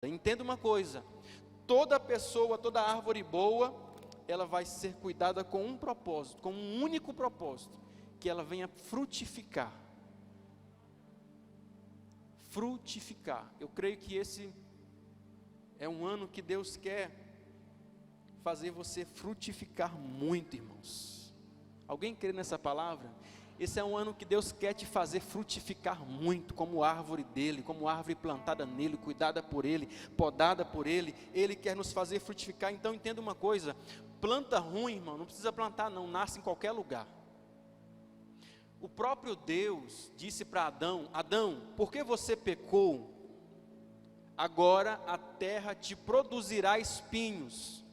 Entenda uma coisa: toda pessoa, toda árvore boa, ela vai ser cuidada com um propósito, com um único propósito, que ela venha frutificar. Frutificar. Eu creio que esse é um ano que Deus quer fazer você frutificar muito, irmãos. Alguém crê nessa palavra? Esse é um ano que Deus quer te fazer frutificar muito, como árvore dele, como árvore plantada nele, cuidada por ele, podada por ele. Ele quer nos fazer frutificar. Então entenda uma coisa: planta ruim, irmão, não precisa plantar não, nasce em qualquer lugar. O próprio Deus disse para Adão: Adão, por que você pecou? Agora a terra te produzirá espinhos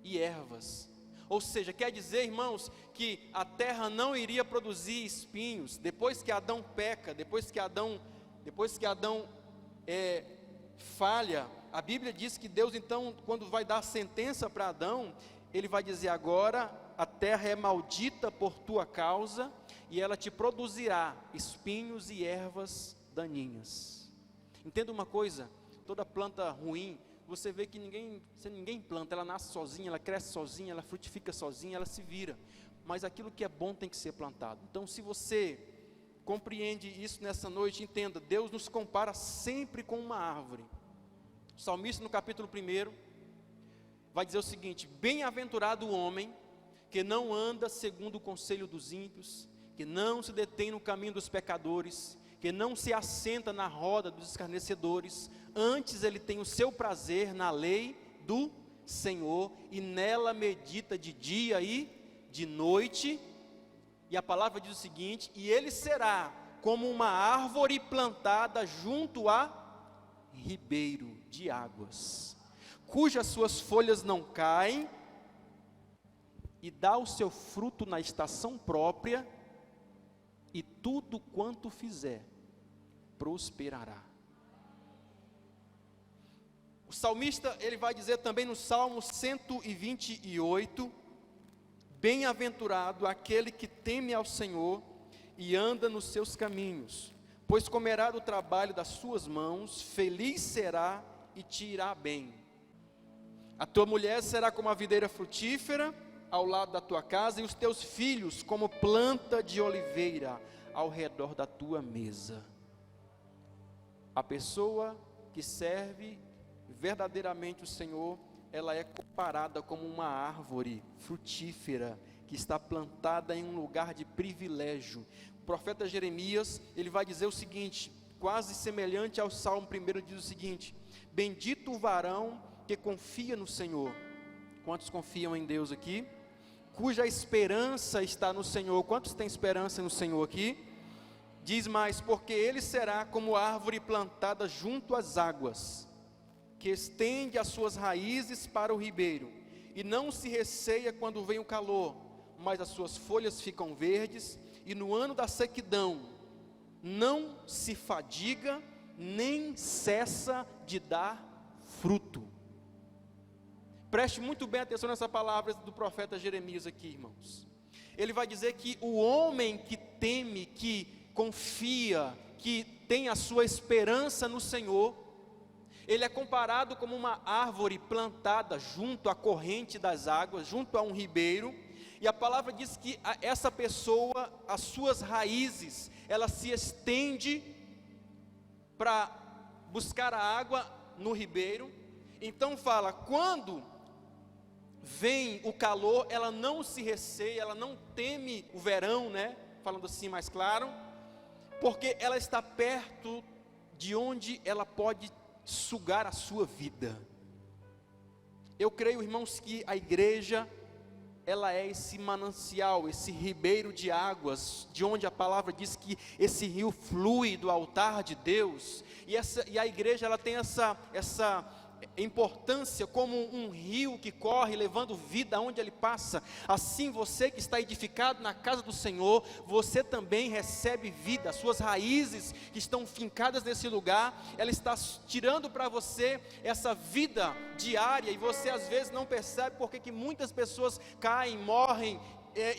e ervas. Ou seja, quer dizer, irmãos, que a terra não iria produzir espinhos. Depois que Adão peca, depois que Adão falha, a Bíblia diz que Deus então, quando vai dar a sentença para Adão, ele vai dizer: agora a terra é maldita por tua causa, e ela te produzirá espinhos e ervas daninhas. Entenda uma coisa: toda planta ruim, você vê que ninguém planta, ela nasce sozinha, ela cresce sozinha, ela frutifica sozinha, ela se vira. Mas aquilo que é bom tem que ser plantado. Então, se você compreende isso nessa noite, entenda: Deus nos compara sempre com uma árvore. O salmista, no capítulo 1, vai dizer o seguinte: bem-aventurado o homem que não anda segundo o conselho dos ímpios, que não se detém no caminho dos pecadores, que não se assenta na roda dos escarnecedores. Antes ele tem o seu prazer na lei do Senhor, e nela medita de dia e de noite. E a palavra diz o seguinte: e ele será como uma árvore plantada junto a ribeiro de águas, cujas suas folhas não caem, e dá o seu fruto na estação própria, e tudo quanto fizer prosperará. O salmista, ele vai dizer também no Salmo 128, bem-aventurado aquele que teme ao Senhor e anda nos seus caminhos, pois comerá do trabalho das suas mãos, feliz será e te irá bem. A tua mulher será como a videira frutífera ao lado da tua casa, e os teus filhos como planta de oliveira ao redor da tua mesa. A pessoa que serve verdadeiramente o Senhor, ela é comparada como uma árvore frutífera, que está plantada em um lugar de privilégio. O profeta Jeremias, ele vai dizer o seguinte, quase semelhante ao Salmo 1, diz o seguinte: bendito o varão que confia no Senhor. Quantos confiam em Deus aqui? Cuja esperança está no Senhor. Quantos têm esperança no Senhor aqui? Diz mais: porque ele será como árvore plantada junto às águas, que estende as suas raízes para o ribeiro, e não se receia quando vem o calor, mas as suas folhas ficam verdes, e no ano da sequidão não se fadiga, nem cessa de dar fruto. Preste muito bem atenção nessa palavra do profeta Jeremias aqui, irmãos. Ele vai dizer que o homem que teme, que confia, que tem a sua esperança no Senhor, ele é comparado como uma árvore plantada junto à corrente das águas, junto a um ribeiro. E a palavra diz que essa pessoa, as suas raízes, ela se estende para buscar a água no ribeiro. Então fala, quando vem o calor, ela não se receia, ela não teme o verão, né? Falando assim mais claro, porque ela está perto de onde ela pode sugar a sua vida. Eu creio, irmãos, que a igreja, ela é esse manancial, esse ribeiro de águas, de onde a palavra diz que esse rio flui do altar de Deus, e a igreja, ela tem essa importância como um rio que corre levando vida aonde ele passa. Assim, você que está edificado na casa do Senhor, você também recebe vida. As suas raízes que estão fincadas nesse lugar, ela está tirando para você essa vida diária, e você às vezes não percebe porque que muitas pessoas caem, morrem,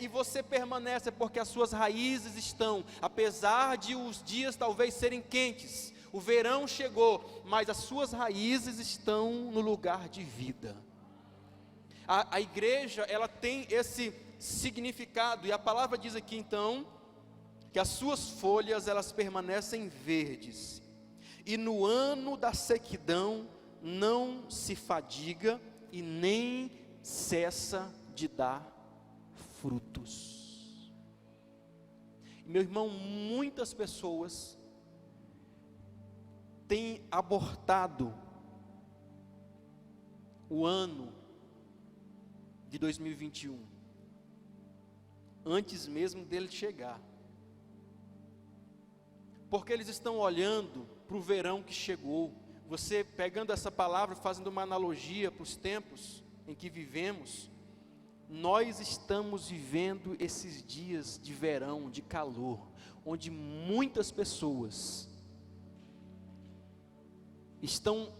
e você permanece porque as suas raízes estão, apesar de os dias talvez serem quentes, o verão chegou, mas as suas raízes estão no lugar de vida. A igreja, ela tem esse significado, e a palavra diz aqui então, que as suas folhas, elas permanecem verdes, e no ano da sequidão, não se fadiga, e nem cessa de dar frutos. Meu irmão, muitas pessoas têm abortado o ano de 2021, antes mesmo dele chegar, porque eles estão olhando para o verão que chegou. Você pegando essa palavra, fazendo uma analogia para os tempos em que vivemos, nós estamos vivendo esses dias de verão, de calor, onde muitas pessoas estão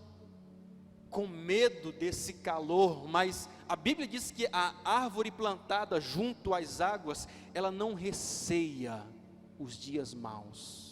com medo desse calor, mas a Bíblia diz que a árvore plantada junto às águas, ela não receia os dias maus.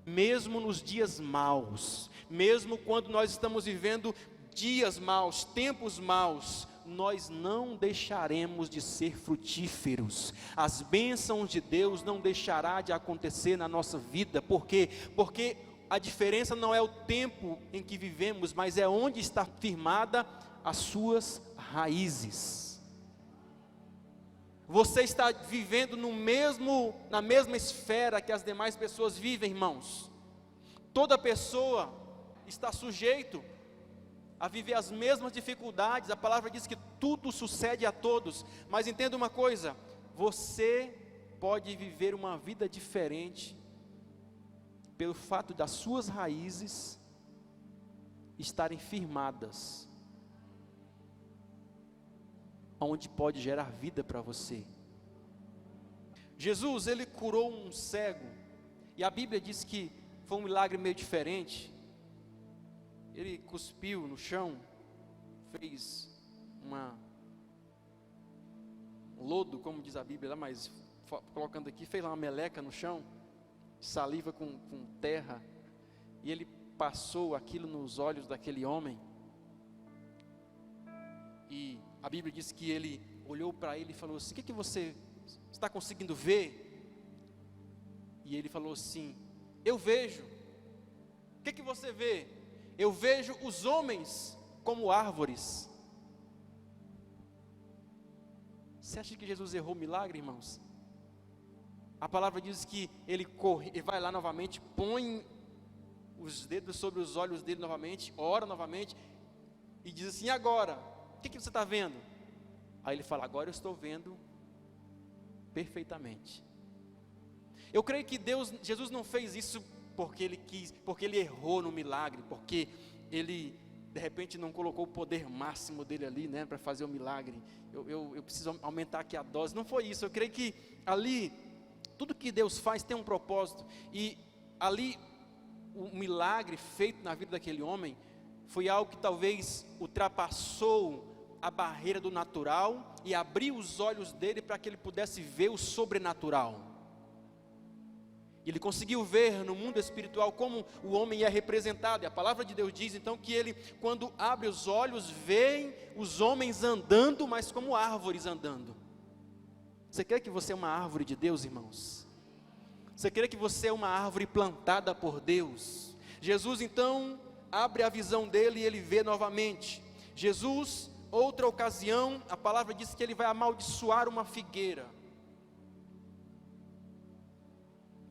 Mesmo nos dias maus, mesmo quando nós estamos vivendo dias maus, tempos maus, nós não deixaremos de ser frutíferos. As bênçãos de Deus não deixará de acontecer na nossa vida. Por quê? Porque a diferença não é o tempo em que vivemos, mas é onde está firmada as suas raízes. Você está vivendo na mesma esfera que as demais pessoas vivem, irmãos. Toda pessoa está sujeito a viver as mesmas dificuldades. A palavra diz que tudo sucede a todos, mas entenda uma coisa: você pode viver uma vida diferente pelo fato das suas raízes estarem firmadas, onde pode gerar vida para você. Jesus, ele curou um cego, e a Bíblia diz que foi um milagre meio diferente. Ele cuspiu no chão, fez um lodo, como diz a Bíblia lá, mas colocando aqui, fez uma meleca no chão, saliva com terra, e ele passou aquilo nos olhos daquele homem, e a Bíblia diz que ele olhou para ele e falou assim: o que você está conseguindo ver? E ele falou assim: eu vejo. O que você vê? Eu vejo os homens como árvores. Você acha que Jesus errou o milagre, irmãos? A palavra diz que ele vai lá novamente, põe os dedos sobre os olhos dele novamente, ora novamente, e diz assim: e agora? O que você está vendo? Aí ele fala: agora eu estou vendo perfeitamente. Eu creio que Jesus não fez isso porque ele quis, porque ele errou no milagre, porque ele de repente não colocou o poder máximo dele ali, né, para fazer o milagre. Eu preciso aumentar aqui a dose. Não foi isso. Eu creio que ali tudo que Deus faz tem um propósito, e ali o milagre feito na vida daquele homem foi algo que talvez ultrapassou a barreira do natural e abriu os olhos dele para que ele pudesse ver o sobrenatural. Ele conseguiu ver no mundo espiritual como o homem é representado, e a palavra de Deus diz então que ele, quando abre os olhos, vê os homens andando, mas como árvores andando. Você crê que você é uma árvore de Deus, irmãos? Você crê que você é uma árvore plantada por Deus? Jesus então abre a visão dele e ele vê novamente. Jesus, outra ocasião, a palavra diz que ele vai amaldiçoar uma figueira.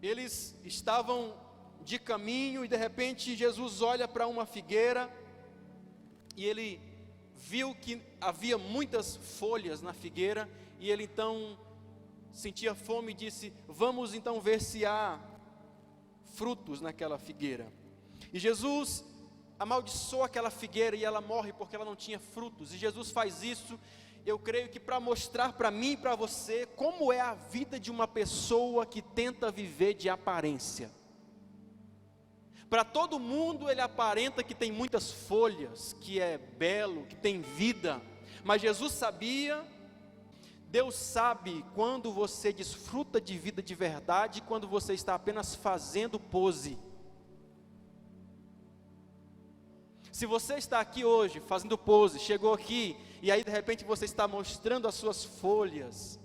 Eles estavam de caminho e de repente Jesus olha para uma figueira e ele viu que havia muitas folhas na figueira, e ele então sentia fome e disse: vamos então ver se há frutos naquela figueira. E Jesus amaldiçoa aquela figueira e ela morre porque ela não tinha frutos. E Jesus faz isso, eu creio que para mostrar para mim e para você como é a vida de uma pessoa que tenta viver de aparência. Para todo mundo ele aparenta que tem muitas folhas, que é belo, que tem vida, mas Jesus sabia, Deus sabe quando você desfruta de vida de verdade, quando você está apenas fazendo pose. Se você está aqui hoje fazendo pose, chegou aqui e aí de repente você está mostrando as suas folhas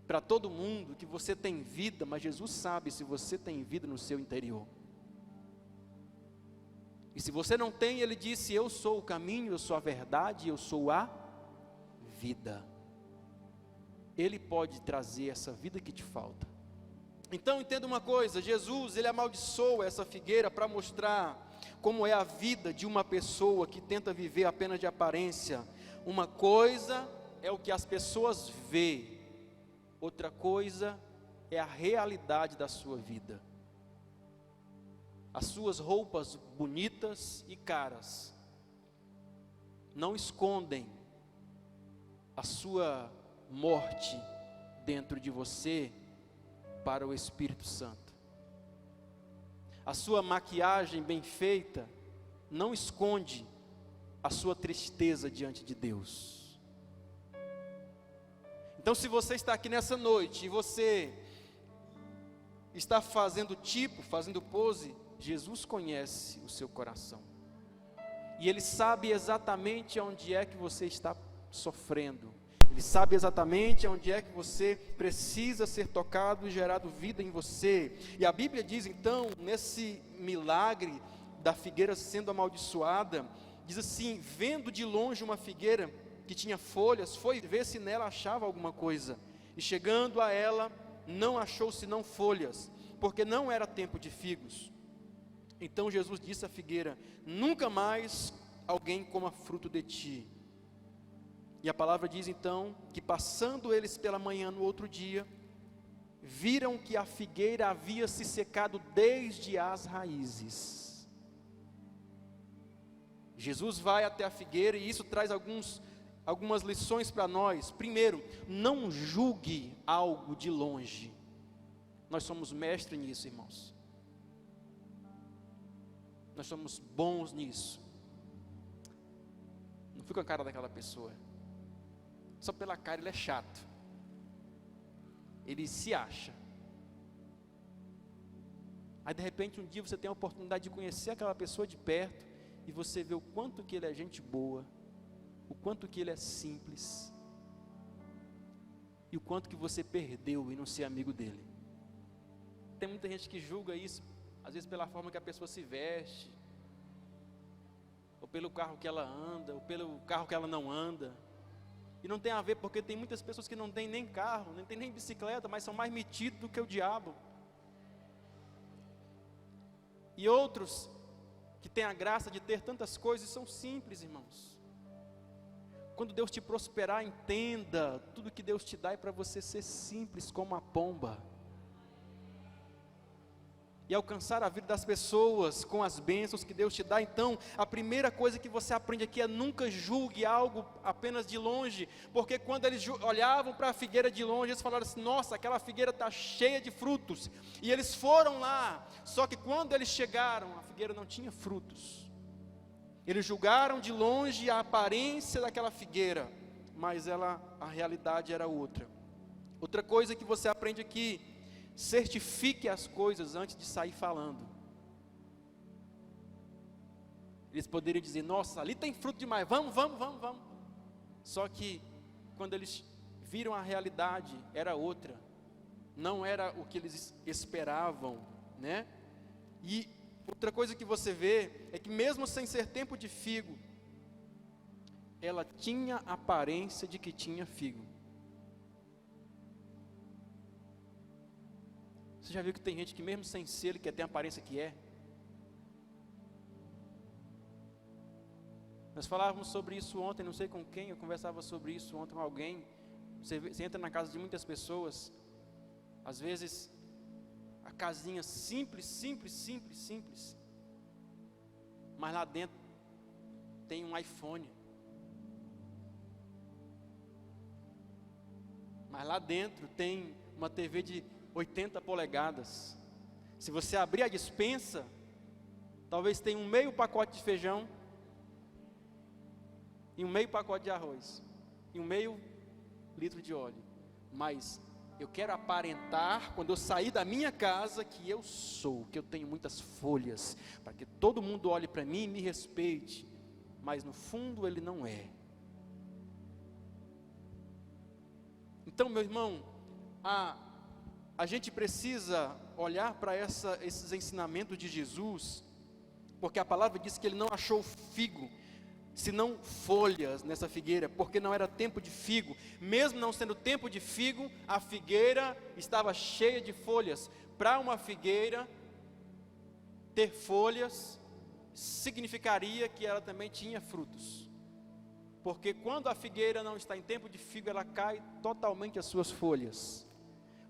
para todo mundo que você tem vida, mas Jesus sabe se você tem vida no seu interior. E se você não tem, Ele disse: eu sou o caminho, eu sou a verdade, eu sou a vida. Ele pode trazer essa vida que te falta. Então entenda uma coisa, Jesus, Ele amaldiçoou essa figueira para mostrar como é a vida de uma pessoa que tenta viver apenas de aparência. Uma coisa é o que as pessoas veem, outra coisa é a realidade da sua vida. As suas roupas bonitas e caras não escondem a sua morte dentro de você para o Espírito Santo. A sua maquiagem bem feita não esconde a sua tristeza diante de Deus. Então, se você está aqui nessa noite e você está fazendo pose, Jesus conhece o seu coração. E Ele sabe exatamente onde é que você está sofrendo. Ele sabe exatamente onde é que você precisa ser tocado e gerado vida em você. E a Bíblia diz então, nesse milagre da figueira sendo amaldiçoada, diz assim: vendo de longe uma figueira que tinha folhas, foi ver se nela achava alguma coisa. E chegando a ela, não achou senão folhas, porque não era tempo de figos. Então Jesus disse à figueira: nunca mais alguém coma fruto de ti. E a palavra diz então, que passando eles pela manhã no outro dia, viram que a figueira havia se secado desde as raízes. Jesus vai até a figueira e isso traz algumas lições para nós. Primeiro, não julgue algo de longe. Nós somos mestres nisso, irmãos. Nós somos bons nisso. Não fica com a cara daquela pessoa. Só pela cara ele é chato. Ele se acha. Aí de repente um dia você tem a oportunidade de conhecer aquela pessoa de perto e você vê o quanto que ele é gente boa, o quanto que ele é simples e o quanto que você perdeu em não ser amigo dele. Tem muita gente que julga isso, às vezes pela forma que a pessoa se veste, ou pelo carro que ela anda, ou pelo carro que ela não anda. E não tem a ver, porque tem muitas pessoas que não têm nem carro, nem tem nem bicicleta, mas são mais metidos do que o diabo. E outros que têm a graça de ter tantas coisas são simples, irmãos. Quando Deus te prosperar, entenda, tudo que Deus te dá é para você ser simples como a pomba. E alcançar a vida das pessoas com as bênçãos que Deus te dá. Então, a primeira coisa que você aprende aqui é: nunca julgue algo apenas de longe, porque quando eles olhavam para a figueira de longe, eles falaram assim: nossa, aquela figueira está cheia de frutos, e eles foram lá, só que quando eles chegaram, a figueira não tinha frutos. Eles julgaram de longe a aparência daquela figueira, mas a realidade era outra. Outra coisa que você aprende aqui: certifique as coisas antes de sair falando. Eles poderiam dizer: nossa, ali tem fruto demais, vamos. Só que quando eles viram a realidade, era outra. Não era o que eles esperavam, né? E outra coisa que você vê é que mesmo sem ser tempo de figo, ela tinha aparência de que tinha figo. Você já viu que tem gente que mesmo sem ser, ele quer ter a aparência que é? Nós falávamos sobre isso ontem, não sei com quem, eu conversava sobre isso ontem com alguém. Você entra na casa de muitas pessoas, às vezes a casinha simples, mas lá dentro tem um iPhone, mas lá dentro tem uma TV de 80 polegadas. Se você abrir a despensa, talvez tenha um meio pacote de feijão, e um meio pacote de arroz, e um meio litro de óleo. Mas eu quero aparentar, quando eu sair da minha casa, que eu tenho muitas folhas, para que todo mundo olhe para mim e me respeite. mas no fundo ele não é. Então, meu irmão, a gente precisa olhar para esses ensinamentos de Jesus, porque a palavra diz que ele não achou figo, senão folhas nessa figueira, porque não era tempo de figo. Mesmo não sendo tempo de figo, a figueira estava cheia de folhas. Para uma figueira ter folhas, significaria que ela também tinha frutos. Porque quando a figueira não está em tempo de figo, ela cai totalmente as suas folhas.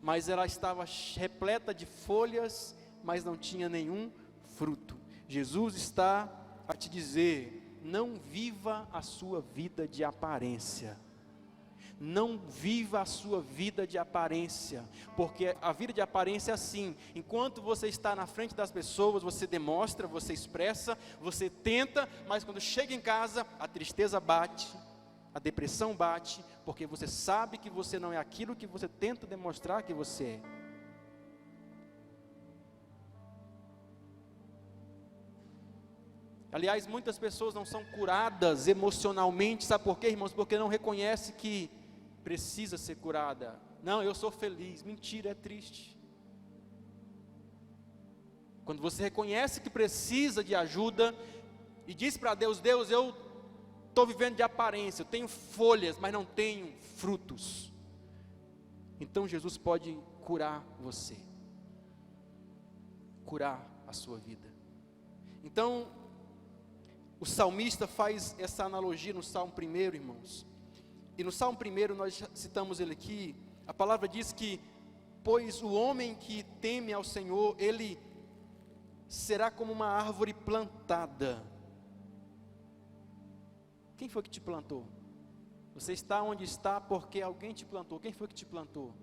Mas ela estava repleta de folhas, mas não tinha nenhum fruto. Jesus está a te dizer: não viva a sua vida de aparência. Não viva a sua vida de aparência, porque a vida de aparência é assim: enquanto você está na frente das pessoas, você demonstra, você expressa, você tenta, mas quando chega em casa, a tristeza bate, a depressão bate, porque você sabe que você não é aquilo que você tenta demonstrar que você é. Aliás, muitas pessoas não são curadas emocionalmente, sabe por quê, irmãos? Porque não reconhece que precisa ser curada. Não, eu sou feliz. Mentira, é triste. Quando você reconhece que precisa de ajuda e diz para Deus: Deus, eu estou vivendo de aparência, eu tenho folhas, mas não tenho frutos. Então Jesus pode curar você, curar a sua vida. Então, o salmista faz essa analogia no Salmo 1, irmãos. E no Salmo 1, nós citamos ele aqui, a palavra diz que: pois o homem que teme ao Senhor, ele será como uma árvore plantada. Quem foi que te plantou? Você está onde está porque alguém te plantou. Quem foi que te plantou?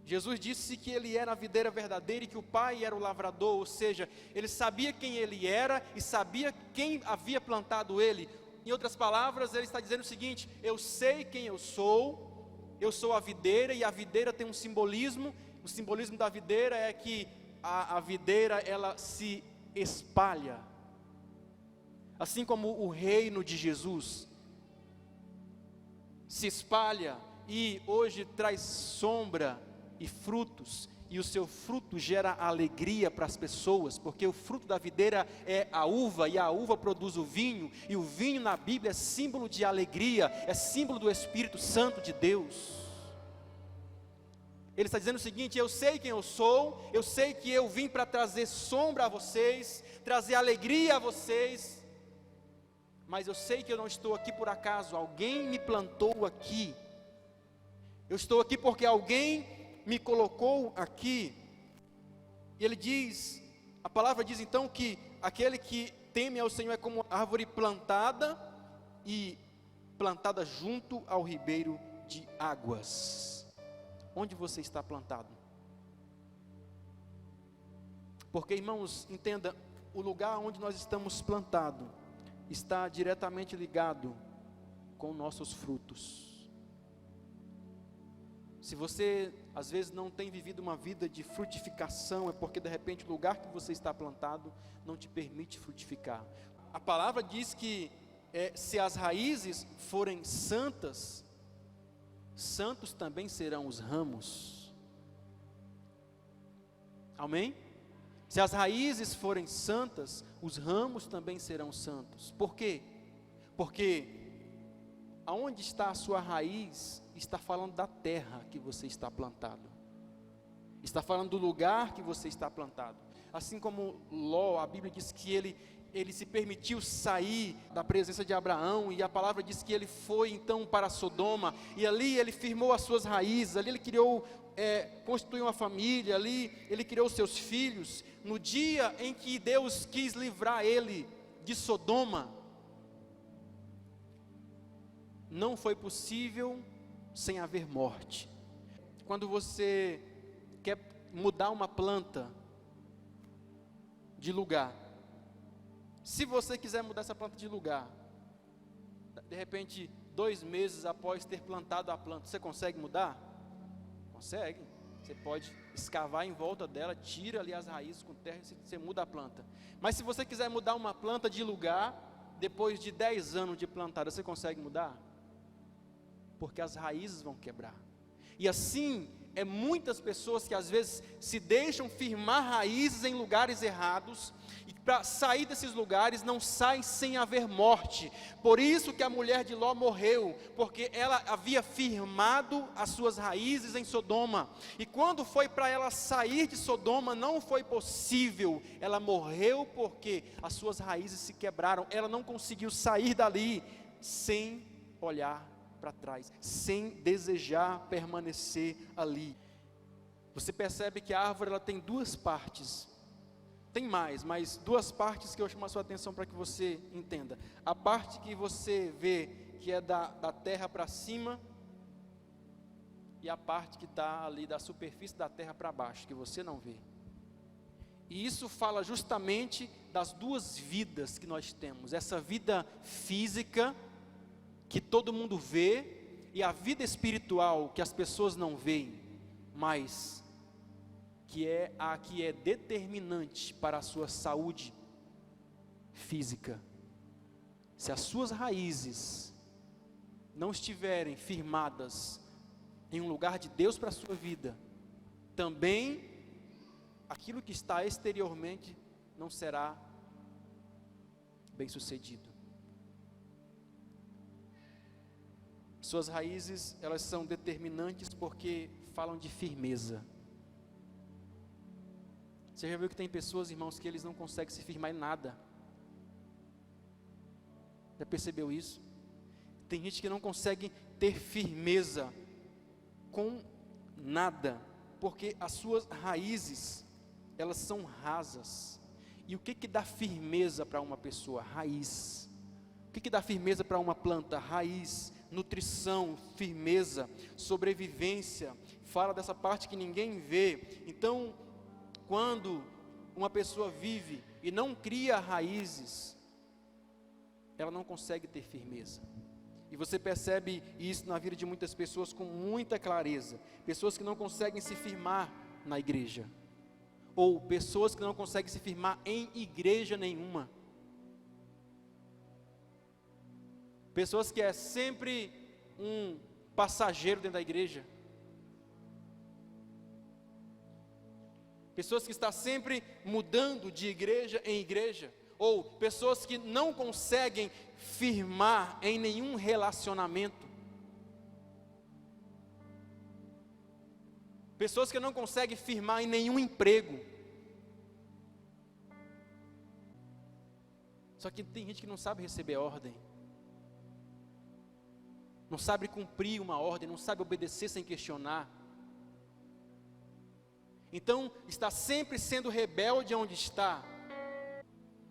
Jesus disse que ele era a videira verdadeira e que o Pai era o lavrador, ou seja, ele sabia quem ele era e sabia quem havia plantado ele. Em outras palavras, ele está dizendo o seguinte: eu sei quem eu sou a videira, e a videira tem um simbolismo. O simbolismo da videira é que a videira, ela se espalha, assim como o reino de Jesus se espalha e hoje traz sombra e frutos, e o seu fruto gera alegria para as pessoas, porque o fruto da videira é a uva, e a uva produz o vinho, e o vinho na Bíblia é símbolo de alegria, é símbolo do Espírito Santo de Deus. Ele está dizendo o seguinte: eu sei quem eu sou, eu sei que eu vim para trazer sombra a vocês, trazer alegria a vocês, mas eu sei que eu não estou aqui por acaso, alguém me plantou aqui, eu estou aqui porque alguém me colocou aqui. E ele diz, a palavra diz então que aquele que teme ao Senhor é como árvore plantada, e plantada junto ao ribeiro de águas. Onde você está plantado? Porque, irmãos, entenda, o lugar onde nós estamos plantados está diretamente ligado com nossos frutos. Se você às vezes não tem vivido uma vida de frutificação, é porque de repente o lugar que você está plantado não te permite frutificar. A palavra diz que se as raízes forem santas, santos também serão os ramos. Amém? Se as raízes forem santas, os ramos também serão santos. Por quê? Porque aonde está a sua raiz, está falando da terra que você está plantado, está falando do lugar que você está plantado. Assim como Ló, a Bíblia diz que ele se permitiu sair da presença de Abraão, e a palavra diz que ele foi então para Sodoma, e ali ele firmou as suas raízes, ali ele criou, constituiu uma família, ali ele criou seus filhos. No dia em que Deus quis livrar ele de Sodoma, não foi possível sem haver morte. Quando você quer mudar uma planta de lugar, se você quiser mudar essa planta de lugar, de repente 2 meses após ter plantado a planta, você consegue mudar? Consegue. Você pode escavar em volta dela, tira ali as raízes com terra e você muda a planta. Mas se você quiser mudar uma planta de lugar, depois de 10 anos de plantada, você consegue mudar? Porque as raízes vão quebrar. E assim, muitas pessoas que às vezes se deixam firmar raízes em lugares errados, e para sair desses lugares não saem sem haver morte. Por isso que a mulher de Ló morreu, porque ela havia firmado as suas raízes em Sodoma, e quando foi para ela sair de Sodoma, não foi possível. Ela morreu porque as suas raízes se quebraram. Ela não conseguiu sair dali sem olhar para trás, sem desejar permanecer ali. Você percebe que a árvore ela tem duas partes, tem mais, mas duas partes que eu chamo a sua atenção para que você entenda. A parte que você vê, que é da terra para cima, e a parte que está ali da superfície da terra para baixo, que você não vê. E isso fala justamente das duas vidas que nós temos, essa vida física, que todo mundo vê, e a vida espiritual que as pessoas não veem, mas que é a que é determinante para a sua saúde física. Se as suas raízes não estiverem firmadas em um lugar de Deus para a sua vida, também aquilo que está exteriormente não será bem sucedido. Suas raízes, elas são determinantes porque falam de firmeza. Você já viu que tem pessoas, irmãos, que eles não conseguem se firmar em nada? Já percebeu isso? Tem gente que não consegue ter firmeza com nada, porque as suas raízes, elas são rasas. E o que dá firmeza para uma pessoa? Raiz. O que dá firmeza para uma planta? Raiz. Nutrição, firmeza, sobrevivência, fala dessa parte que ninguém vê. Então, quando uma pessoa vive e não cria raízes, ela não consegue ter firmeza. E você percebe isso na vida de muitas pessoas com muita clareza. Pessoas que não conseguem se firmar na igreja, ou pessoas que não conseguem se firmar em igreja nenhuma. Pessoas que é sempre um passageiro dentro da igreja. Pessoas que estão sempre mudando de igreja em igreja. Ou pessoas que não conseguem firmar em nenhum relacionamento. Pessoas que não conseguem firmar em nenhum emprego. Só que tem gente que não sabe receber ordem. Não sabe cumprir uma ordem, não sabe obedecer sem questionar. Então, está sempre sendo rebelde onde está.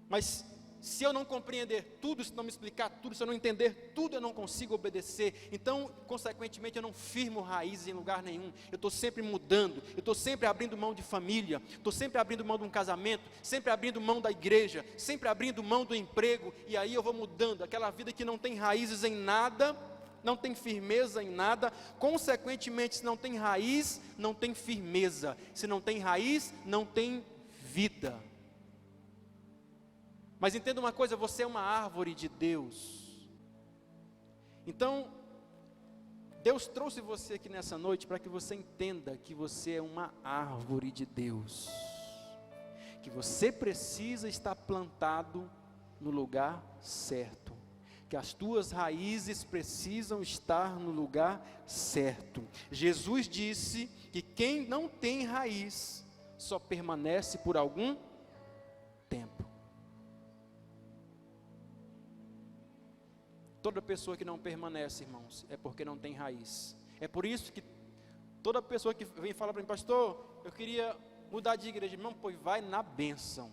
Mas, se eu não compreender tudo, se não me explicar tudo, se eu não entender tudo, eu não consigo obedecer. Então, consequentemente, eu não firmo raízes em lugar nenhum. Eu estou sempre mudando, eu estou sempre abrindo mão de família, estou sempre abrindo mão de um casamento, sempre abrindo mão da igreja, sempre abrindo mão do emprego, e aí eu vou mudando. Aquela vida que não tem raízes em nada, não tem firmeza em nada, consequentemente, se não tem raiz, não tem firmeza. Se não tem raiz, não tem vida. Mas entenda uma coisa, você é uma árvore de Deus. Então, Deus trouxe você aqui nessa noite para que você entenda que você é uma árvore de Deus. Que você precisa estar plantado no lugar certo. Que as tuas raízes precisam estar no lugar certo. Jesus disse que quem não tem raiz só permanece por algum tempo. Toda pessoa que não permanece, irmãos, é porque não tem raiz. É por isso que toda pessoa que vem falar para mim, pastor, eu queria mudar de igreja, irmão, pois vai na bênção.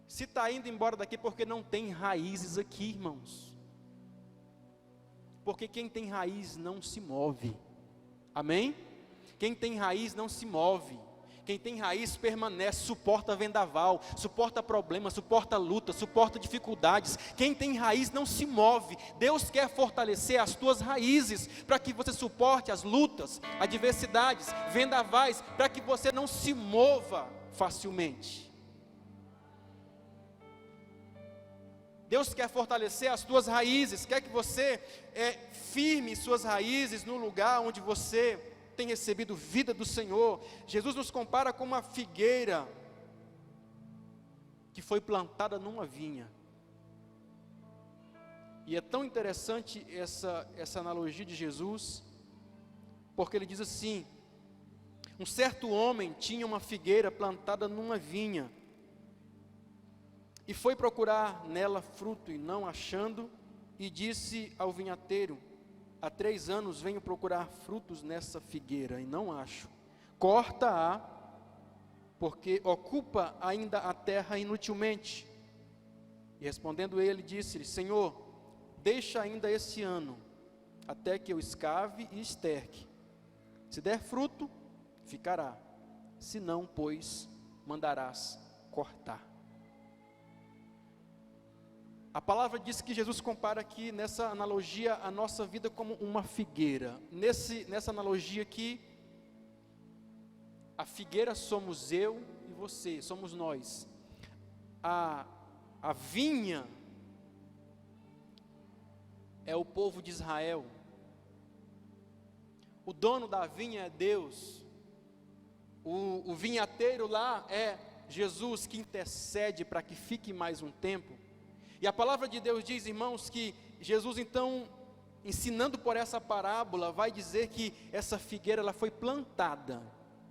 Se está indo embora daqui porque não tem raízes aqui, irmãos. Porque quem tem raiz não se move. Amém? Quem tem raiz não se move. Quem tem raiz permanece, suporta vendaval, suporta problemas, suporta luta, suporta dificuldades. Quem tem raiz não se move. Deus quer fortalecer as tuas raízes, para que você suporte as lutas, adversidades, vendavais, para que você não se mova facilmente. Deus quer fortalecer as tuas raízes, quer que você firme suas raízes no lugar onde você tem recebido vida do Senhor. Jesus nos compara com uma figueira que foi plantada numa vinha. E é tão interessante essa analogia de Jesus, porque ele diz assim: um certo homem tinha uma figueira plantada numa vinha, e foi procurar nela fruto, e não achando, e disse ao vinhateiro: há 3 anos venho procurar frutos nessa figueira, e não acho. Corta-a, porque ocupa ainda a terra inutilmente. E respondendo ele, disse-lhe: Senhor, deixa ainda esse ano, até que eu escave e esterque. Se der fruto, ficará. Se não, pois, mandarás cortar. A palavra diz que Jesus compara aqui, nessa analogia, a nossa vida como uma figueira. Nessa analogia aqui, a figueira somos eu e você, somos nós. A vinha é o povo de Israel. O dono da vinha é Deus. O vinhateiro lá é Jesus, que intercede para que fique mais um tempo. E a palavra de Deus diz, irmãos, que Jesus então, ensinando por essa parábola, vai dizer que essa figueira ela foi plantada.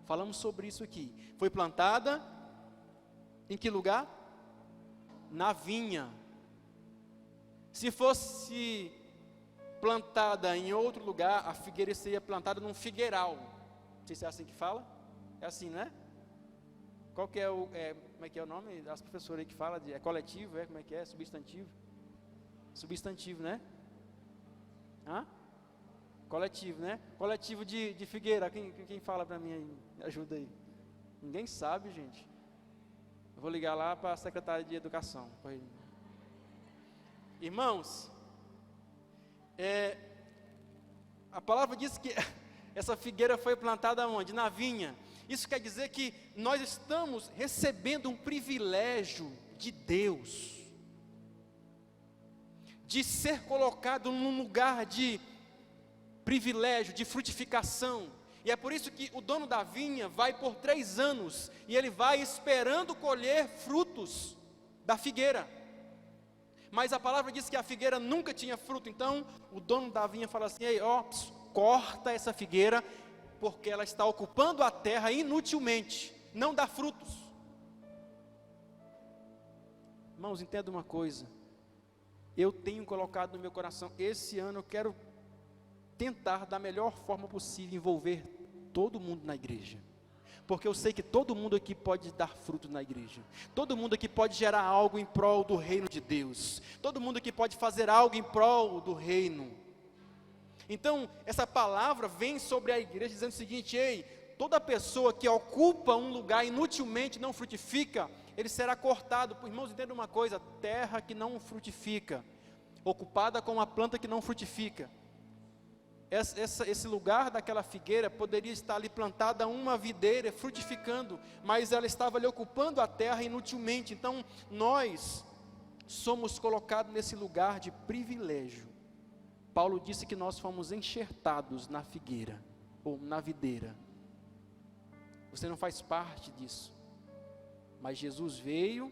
Falamos sobre isso aqui. Foi plantada em que lugar? Na vinha. Se fosse plantada em outro lugar, a figueira seria plantada num figueiral. Não sei se é assim que fala. É assim, né? Qual que é como é que é o nome? As professoras aí que falam, é coletivo, como é que é? Substantivo? Substantivo, né? Hã? Coletivo, né? Coletivo de figueira, quem fala para mim aí? Me ajuda aí. Ninguém sabe, gente. Eu vou ligar lá para a secretária de educação. Irmãos, a palavra diz que essa figueira foi plantada onde? Na vinha. Isso quer dizer que nós estamos recebendo um privilégio de Deus, de ser colocado num lugar de privilégio, de frutificação. E é por isso que o dono da vinha vai por 3 anos, e ele vai esperando colher frutos da figueira. Mas a palavra diz que a figueira nunca tinha fruto. Então o dono da vinha fala assim: ei, corta essa figueira, porque ela está ocupando a terra inutilmente, não dá frutos. Irmãos, entenda uma coisa, eu tenho colocado no meu coração, esse ano eu quero tentar da melhor forma possível envolver todo mundo na igreja, porque eu sei que todo mundo aqui pode dar fruto na igreja, todo mundo aqui pode gerar algo em prol do reino de Deus, todo mundo aqui pode fazer algo em prol do reino. Então, essa palavra vem sobre a igreja dizendo o seguinte: ei, toda pessoa que ocupa um lugar inutilmente, não frutifica, ele será cortado. Irmãos, entendam uma coisa: terra que não frutifica, ocupada com uma planta que não frutifica, esse lugar daquela figueira poderia estar ali plantada uma videira frutificando, mas ela estava ali ocupando a terra inutilmente. Então, nós somos colocados nesse lugar de privilégio. Paulo disse que nós fomos enxertados na figueira, ou na videira. Você não faz parte disso, mas Jesus veio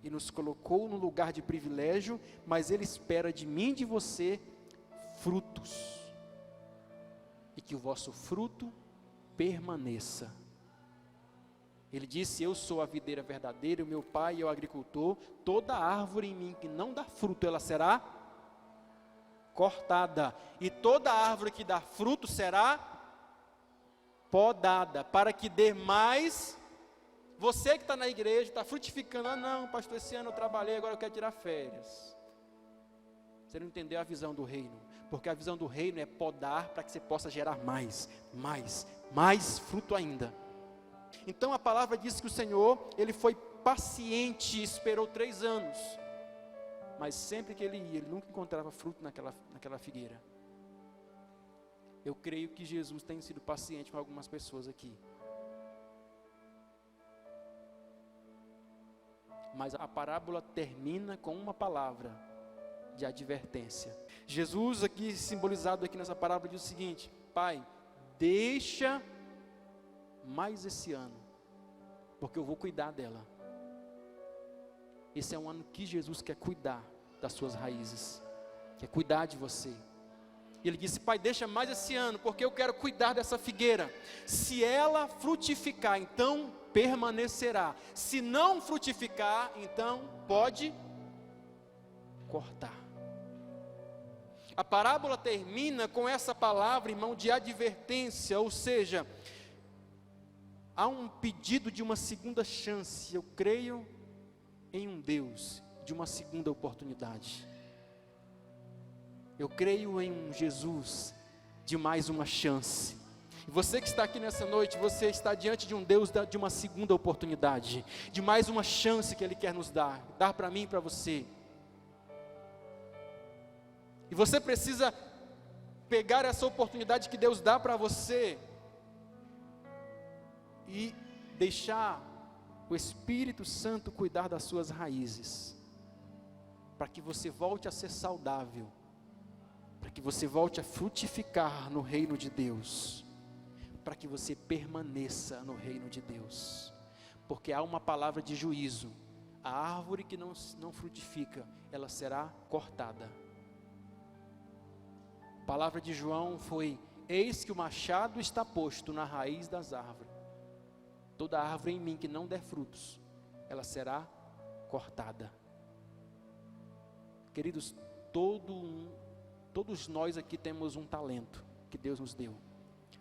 e nos colocou no lugar de privilégio, mas Ele espera de mim e de você frutos, e que o vosso fruto permaneça. Ele disse: eu sou a videira verdadeira, o meu pai é o agricultor, toda árvore em mim que não dá fruto, ela será cortada, e toda árvore que dá fruto será podada, para que dê mais. Você que está na igreja, está frutificando: ah não, pastor, esse ano eu trabalhei, agora eu quero tirar férias. Você não entendeu a visão do reino, porque a visão do reino é podar para que você possa gerar mais fruto ainda. Então a palavra diz que o Senhor, Ele foi paciente, esperou 3 anos, mas sempre que Ele ia, Ele nunca encontrava fruto naquela figueira. Eu creio que Jesus tem sido paciente com algumas pessoas aqui. mas a parábola termina com uma palavra de advertência. Jesus aqui, simbolizado aqui nessa parábola, diz o seguinte: Pai, deixa mais esse ano, porque eu vou cuidar dela. Esse é um ano que Jesus quer cuidar das suas raízes, quer cuidar de você. E ele disse: Pai, deixa mais esse ano, porque eu quero cuidar dessa figueira. Se ela frutificar, então permanecerá. Se não frutificar, então pode cortar. A parábola termina com essa palavra, irmão, de advertência, ou seja, há um pedido de uma segunda chance. Eu creio em um Deus de uma segunda oportunidade. Eu creio em um Jesus de mais uma chance. E você que está aqui nessa noite, você está diante de um Deus de uma segunda oportunidade, de mais uma chance que Ele quer nos dar para mim e para você. E você precisa pegar essa oportunidade que Deus dá para você e deixar o Espírito Santo cuidar das suas raízes, para que você volte a ser saudável, para que você volte a frutificar no reino de Deus, para que você permaneça no reino de Deus, porque há uma palavra de juízo: a árvore que não frutifica, ela será cortada. A palavra de João foi: eis que o machado está posto na raiz das árvores, toda árvore em mim que não der frutos, ela será cortada. Queridos, todos nós aqui temos um talento que Deus nos deu,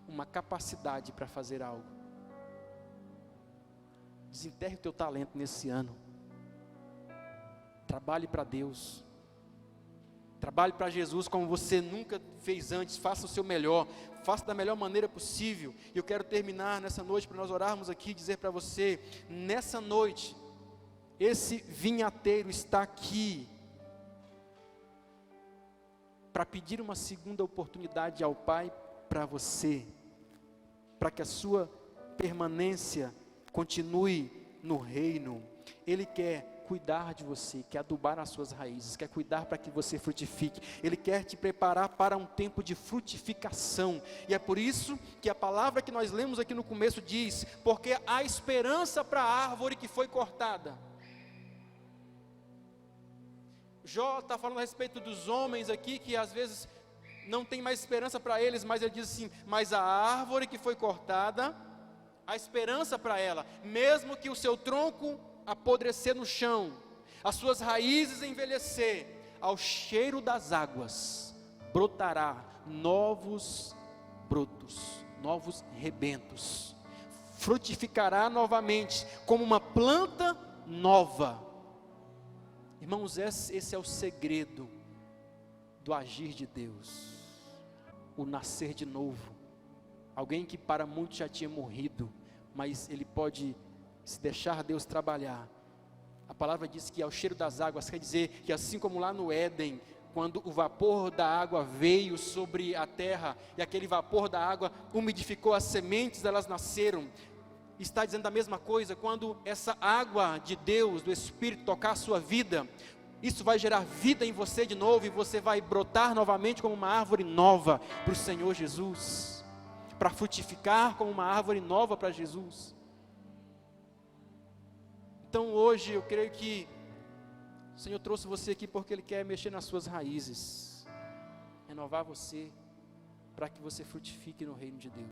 uma capacidade para fazer algo. Desenterre o teu talento nesse ano, trabalhe para Deus, trabalhe para Jesus como você nunca fez antes, faça o seu melhor, faça da melhor maneira possível. E eu quero terminar nessa noite, para nós orarmos aqui, e dizer para você: nessa noite, esse vinhateiro está aqui, para pedir uma segunda oportunidade ao Pai para você, para que a sua permanência continue no reino. Ele quer cuidar de você, quer adubar as suas raízes, quer cuidar para que você frutifique. Ele quer te preparar para um tempo de frutificação. E é por isso que a palavra que nós lemos aqui no começo diz: porque há esperança para a árvore que foi cortada. Jó está falando a respeito dos homens aqui, que às vezes não tem mais esperança para eles, mas ele diz assim: mas a árvore que foi cortada, há esperança para ela, mesmo que o seu tronco apodrecer no chão, as suas raízes envelhecer, ao cheiro das águas brotará novos brotos, novos rebentos, frutificará novamente como uma planta nova. Irmãos, esse é o segredo do agir de Deus, o nascer de novo. Alguém que para muito já tinha morrido, mas ele pode se deixar Deus trabalhar. A palavra diz que ao cheiro das águas, quer dizer que assim como lá no Éden, quando o vapor da água veio sobre a terra, e aquele vapor da água umidificou as sementes, elas nasceram. Está dizendo a mesma coisa: quando essa água de Deus, do Espírito, tocar a sua vida, isso vai gerar vida em você de novo, e você vai brotar novamente como uma árvore nova para o Senhor Jesus, para frutificar como uma árvore nova para Jesus. Então hoje eu creio que o Senhor trouxe você aqui porque Ele quer mexer nas suas raízes, renovar você, para que você frutifique no reino de Deus.